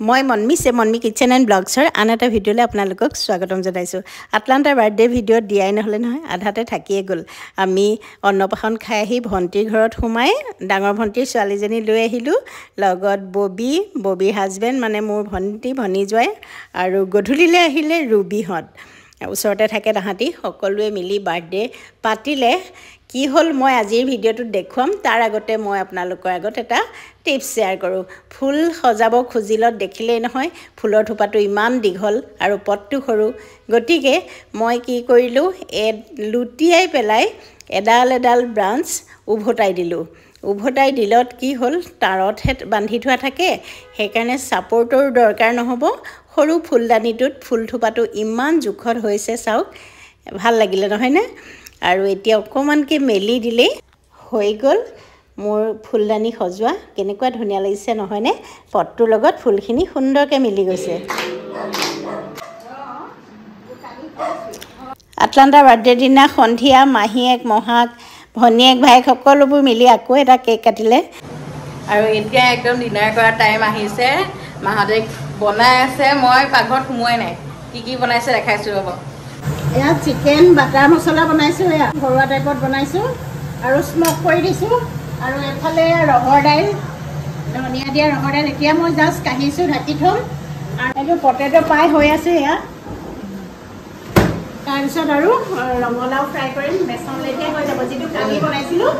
মই Monmi kitchen and ব্লগছৰ আন এটা ভিডিঅ'লৈ আপোনালোকক স্বাগতম জনাইছোঁ। আটলাণ্টাৰ বাৰ্থডে ভিডিঅ'ত দিয়াই নহ'লে নহয়, আধাতে থাকিয়ে গ'ল। আমি অন্নপ্ৰাশন খাই আহি ভণ্টিৰ ঘৰত সোমাই ডাঙৰ ভণ্টিৰ ছোৱালীজনী লৈ আহিলোঁ, লগত ববিৰ হাজবেণ্ড মানে মোৰ ভনী জোৱাই, আৰু গধূলিলৈ আহিলে ৰুবিহঁত। ওচৰতে থাকে তাহাঁতি, সকলোৱে মিলি বাৰ্থডে পাতিলে। কি হ'ল মই আজিৰ ভিডিঅ'টোত দেখুৱাম, তাৰ আগতে মই আপোনালোকৰ আগত এটা টিপছ শ্বেয়াৰ কৰোঁ। ফুল সজাব খুজিলত দেখিলেই নহয়, ফুলৰ থোপাটো ইমান দীঘল আৰু পটটো সৰু, গতিকে মই কি কৰিলোঁ, লুটিয়াই পেলাই এডাল ব্ৰাঞ্চ উভতাই দিলোঁ। উভতাই দিলত কি হ'ল, তাঁৰতহে বান্ধি থোৱা থাকে, সেইকাৰণে ছাপৰ্টৰ দৰকাৰ নহ'ব। সৰু ফুলদানিটোত ফুলথোপাটো ইমান জোখত হৈছে চাওক, ভাল লাগিলে নহয়নে? আৰু এতিয়া অকণমানকৈ মেলি দিলেই হৈ গ'ল মোৰ ফুলদানি সজোৱা। কেনেকুৱা ধুনীয়া লাগিছে নহয়নে? পটটোৰ লগত ফুলখিনি সুন্দৰকৈ মিলি গৈছে। আটলাণ্টাৰ বাৰ্থডেৰ দিনা সন্ধিয়া মাহীয়েক, মহাক, ভনীয়েক, ভায়েক সকলোবোৰ মিলি আকৌ এটা কেক কাটিলে। আৰু এতিয়া একদম ডিনাৰ কৰা টাইম আহিছে। মাহঁতে বনাই আছে, মই পাকঘৰত সোমোৱাই নাই। কি বনাইছে দেখাইছোঁ ৰ'ব। এয়া চিকেন বাটাৰ মছলা বনাইছোঁ, এয়া ঘৰুৱা টাইপত বনাইছোঁ আৰু স্মক কৰি দিছোঁ। আৰু এফালে ৰহৰ দাইল, ধনিয়া দিয়া ৰহৰ দাইল। এতিয়া মই জাষ্ট কাঢ়িছোঁ, ঢাকি থ'ম। আৰু এইটো পটেটো পাই হৈ আছে এয়া। তাৰপিছত আৰু ৰঙালাও ফ্ৰাই কৰিম, বেচন লেটিয়া হৈ যাব, যিটো কালি বনাইছিলোঁ,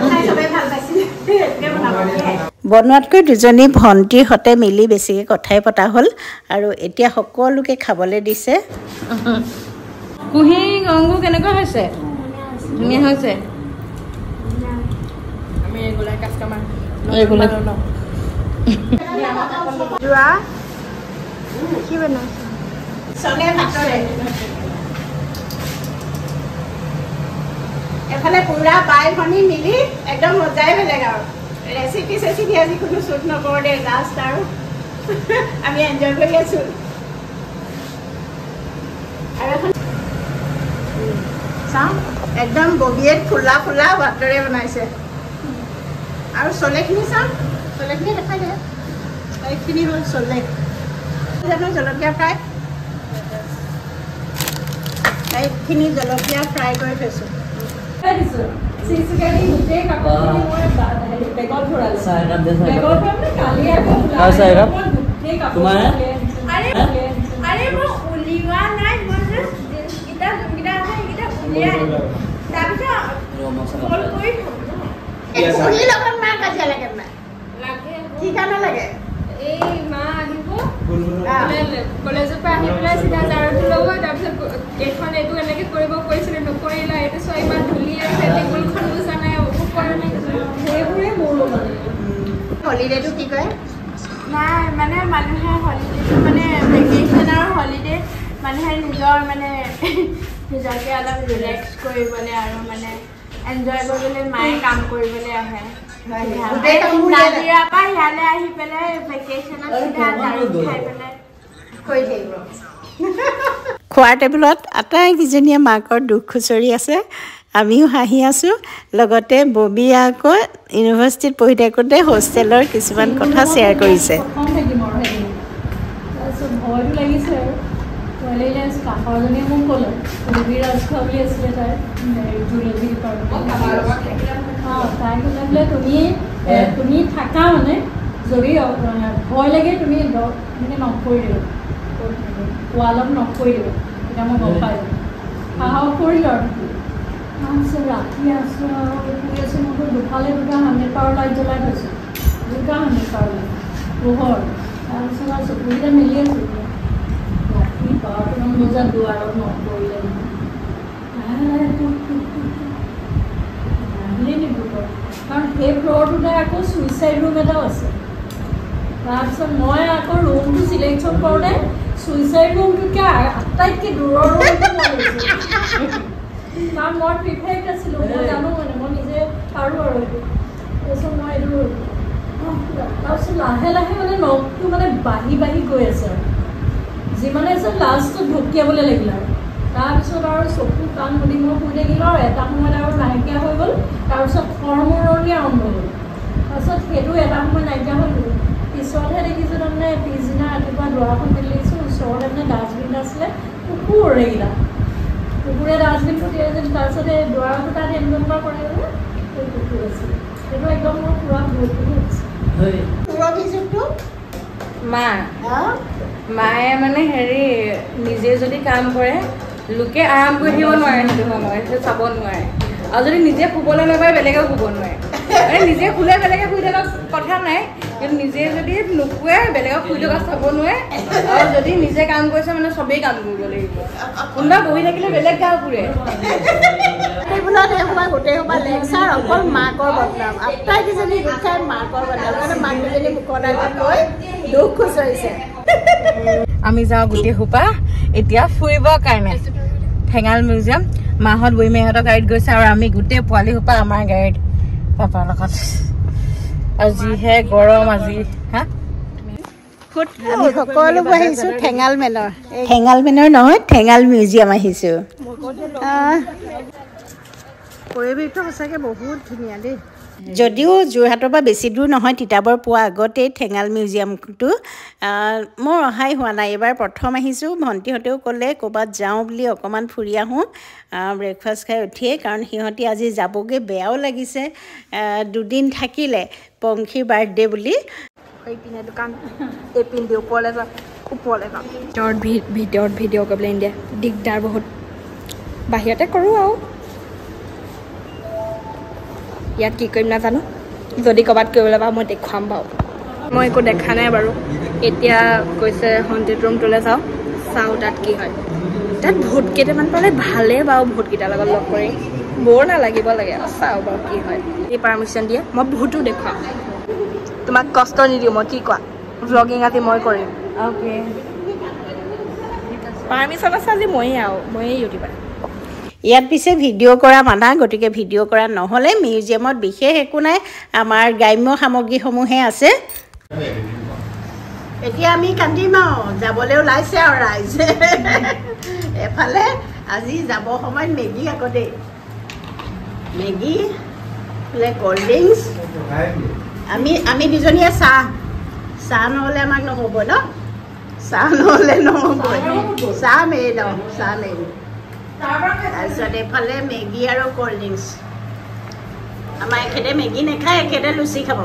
খাই চবেই ভাল পাইছিলে। বনোৱাতকৈ দুজনী ভণ্টিৰ সতে মিলি বেছিকৈ কথাই পতা হ'ল, আৰু এতিয়া সকলোকে খাবলৈ দিছে। কুঁহি অংগু কেনেকুৱা হৈছে? ধুনীয়া হৈছে। আমি ৰেগুলাৰ কাষ্টমাৰ। কি বনাইছে? চলে ভাতৰে। এফালে পুৰা বাই ভনী মিলি একদম মজাই বেলেগ আৰু। ৰেচিপি আজি কোনো শ্বুট নকৰোঁ দেই, লাষ্ট আৰু আমি এনজয় কৰি আছোঁ। আৰু এখন চাওঁ, একদম ববিয়ে ফুলা ভাতৰে বনাইছে। আৰু চলেখিনি চাওঁ, চলেখিনি দেখাই দে। এইখিনি হ'ল চলে জানো, জলকীয়া ফ্ৰাই। এইখিনি জলকীয়া ফ্ৰাই কৰি থৈছোঁ। কি কাৰণে লাগে? এই মা আহিব কলেজৰ পৰা আহি পেলাই চিধা ঝাৰুটো ল'ব, তাৰপিছত এইখন এইটো এনেকৈ কৰিব কৈছিলে, নকৰিলা। এইটো চোৱা ইমান ধূলি আছে, টেবুলখন বুজা নাই, অমুক কৰা নাই, সেইবোৰে মোৰো মানে। হলিডেটো কি কয়? নাই মানে মানুহে হলিডেটো মানে ভেকেশ্যন আৰু হলিডে মানুহে নিজৰ মানে নিজকে অলপ ৰিলেক্স কৰিবলৈ আৰু মানে এনজয় কৰিবলৈ মায়ে কাম কৰিবলৈ আহে। নাজিৰাৰ পৰা ইয়ালৈ আহি পেলাই ভেকেশ্যনত চিধা ঝাৰু খাই পেলাই কৰি থাকিব। খোৱাৰ টেবুলত আটাইকেইজনীয়ে মাকৰ দুখ খুচৰি আছে, আমিও হাঁহি আছোঁ। লগতে ববি আকৌ ইউনিভাৰ্চিটিত পঢ়ি থাকোঁতে হোষ্টেলৰ কিছুমান কথা শ্বেয়াৰ কৰিছে। তাৰপিছত ভয়টো লাগিছে আৰু ছোৱালীলে কাষৰজনীয়ে মোক ক'লে, ৰবি ৰাজখোৱা বুলি আছিলে তাই, জুলজি ডিপাৰ্টমেণ্ট। তাই ক'লে বোলে তুমি থাকা মানে যদি ভয় লাগে তুমি মানে নক কৰি দিবা, ৱালত নক কৰি দিবা, তেতিয়া মই গম পাই যাম। সাহস কৰিলোঁ আৰু তাৰপিছত ৰাতি আছোঁ আৰু শুই আছোঁ। মই দুফালে দুটা 100 পাৱাৰ লাইট জ্বলাই থৈছোঁ, দুটা 100 পাৱাৰ লাইট পোহৰ। তাৰপিছত আৰু চকুকেইটা মেলি আছোঁ। ৰাতি 12মান বজাত দুৱাৰত নক কৰিলে আহিলেই ডিব্ৰুগড়, কাৰণ সেই ফ্ল'ৰটোতে আকৌ ছুইচাইড ৰুম এটাও আছে। তাৰপিছত মই আকৌ ৰুমটো চিলেকশ্যন কৰোঁতে ছুইচাইড ৰুমটোতকৈ আটাইতকৈ দূৰৰ ৰুমটো মই লৈছোঁ, কাৰণ মই প্ৰিফেক্ট আছিলোঁ, মই জানো মানে মই নিজে পাৰোঁ আৰু এইটো। তাৰপিছত মই এইটো তাৰপিছত লাহে মানে নখটো মানে বাঢ়ি গৈ আছে আৰু যিমানে আছে লাষ্টত ঢকিয়াবলৈ লাগিলে আৰু। তাৰপিছত আৰু চকু কাণ মুদি মই শুই থাকিলোঁ, আৰু এটা সময়ত আৰু নাইকিয়া হৈ গ'ল। তাৰপিছত খৰমৰণি আৰম্ভ হ'ল। তাৰপিছত সেইটো এটা সময় নাইকিয়া হৈ গ'ল। পিছতহে দেখিছোঁ তাৰমানে দুৱাৰখন মেলি দেখিছোঁ ওচৰতে মানে ডাষ্টবিন আছিলে কুকুৰ এইকেইটা কুকুৰে ডাষ্টবিনটো দিয়ে যেন তাৰপিছত এই দুৱাৰটো তাত এনজম্পাৰ কৰে যে সেই কুকুৰ আছিলে সেইটো একদম মোৰ পুৰা মায়ে মানে হেৰি নিজে যদি কাম কৰে লোকে আৰাম কৰি থাকিব নোৱাৰে সেইটো সময় সেইটো চাব নোৱাৰে আৰু যদি নিজে শুবলৈ নাপায় বেলেগেও শুব নোৱাৰে মানে নিজে শুলে বেলেগে শুই থকা কথা নাই কিন্তু নিজে যদি নুশুৱে বেলেগক শুই থকা চাব নোৱাৰে আৰু যদি নিজে কাম কৰিছে মানে চবেই কাম কৰিব লাগিব কোনোবা বহি থাকিলে বেলেগ কাম কৰে টেবুলত এসোপা গোটেই সোপা লেকচাৰ অকল মাকৰ বদনাম আটাইকেইজনী গোট খাই মাকৰ বদনাম কাৰণে মাককেইজনী মুখৰ আগত লৈ দুখ খুচৰিছে আমি যাওঁ গোটেই সোপা এতিয়া ফুৰিবৰ কাৰণে ঠেঙাল মিউজিয়াম মাহত বহিমেহঁতৰ গাড়ীত গৈছে আৰু আমি গোটেই পোৱালি সোপা আমাৰ গাড়ীত পাপাৰ লগত আৰু যিহে গৰম আজি হা আমি সকলোবোৰ আহিছোঁ ঠেঙাল মেনৰ নহয় ঠেঙাল মিউজিয়াম আহিছোঁ পৰিৱেশটো সঁচাকৈ বহুত ধুনীয়া দেই যদিও যোৰহাটৰ পৰা বেছি দূৰ নহয় তিতাবৰ পোৱা আগতেই ঠেঙাল মিউজিয়ামটো মোৰ অহাই হোৱা নাই এইবাৰ প্ৰথম আহিছোঁ ভণ্টিহঁতেও ক'লে ক'ৰবাত যাওঁ বুলি অকণমান ফুৰি আহোঁ ব্ৰেকফাষ্ট খাই উঠিয়েই কাৰণ সিহঁতি আজি যাবগৈ বেয়াও লাগিছে দুদিন থাকিলে পংখীৰ বাৰ্থডে বুলি এইপিনে দোকান এইপিনে ওপৰলৈ যাওঁ ভিতৰত ভিডিঅ' কৰিবলৈ নিদিয়ে দিগদাৰ বহুত বাহিৰতে কৰোঁ আৰু ইয়াত কি কৰিম নাজানো যদি ক'ৰবাত কৰিবলৈ পাওঁ মই দেখুৱাম বাৰু মই একো দেখা নাই বাৰু এতিয়া কৈছে হণ্টেড ৰুমটোলৈ যাওঁ চাওঁ তাত কি হয় তাত ভূত কেইটামান পালে ভালেই বাৰু ভূতকেইটাৰ লগত লগ কৰি বৰ নালাগিব লাগে চাওঁ বাৰু কি হয় এই পাৰ্মিশ্যন দিয়ে মই ভূতো দেখুৱাম তোমাক কষ্ট নিদিওঁ মই কি কোৱা ভ্লগিং আজি মই কৰিম অ'কে পাৰ্মিশ্যন আছে আজি ময়েই ইউটিউবাৰ ইয়াত পিছে ভিডিঅ' কৰা মানা গতিকে ভিডিঅ' কৰা নহ'লে মিউজিয়ামত বিশেষ একো নাই আমাৰ গ্ৰাম্য সামগ্ৰীসমূহে আছে এতিয়া আমি কান্দিম আৰু যাবলৈ ওলাইছে আৰু ৰাইজ এফালে আজি যাব সময়ত মেগী আকৌ দেই মেগী ক'ল্ড ড্ৰিংকছ আমি দুজনীয়ে চাহ নহ'লে আমাক নহ'ব ন চাহ নহ'লে নহ'বই চাহ মেইন তাৰপিছত এইফালে মেগী আৰু ক'ল্ড ড্ৰিংকছ আমাৰ এখেতে মেগী নাখায় এখেতে লুচি খাব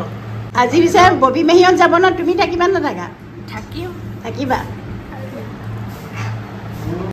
আজি পিছে ববী মেহিহঁত যাব ন তুমি থাকিবা নাথাকা থাকিম থাকিবা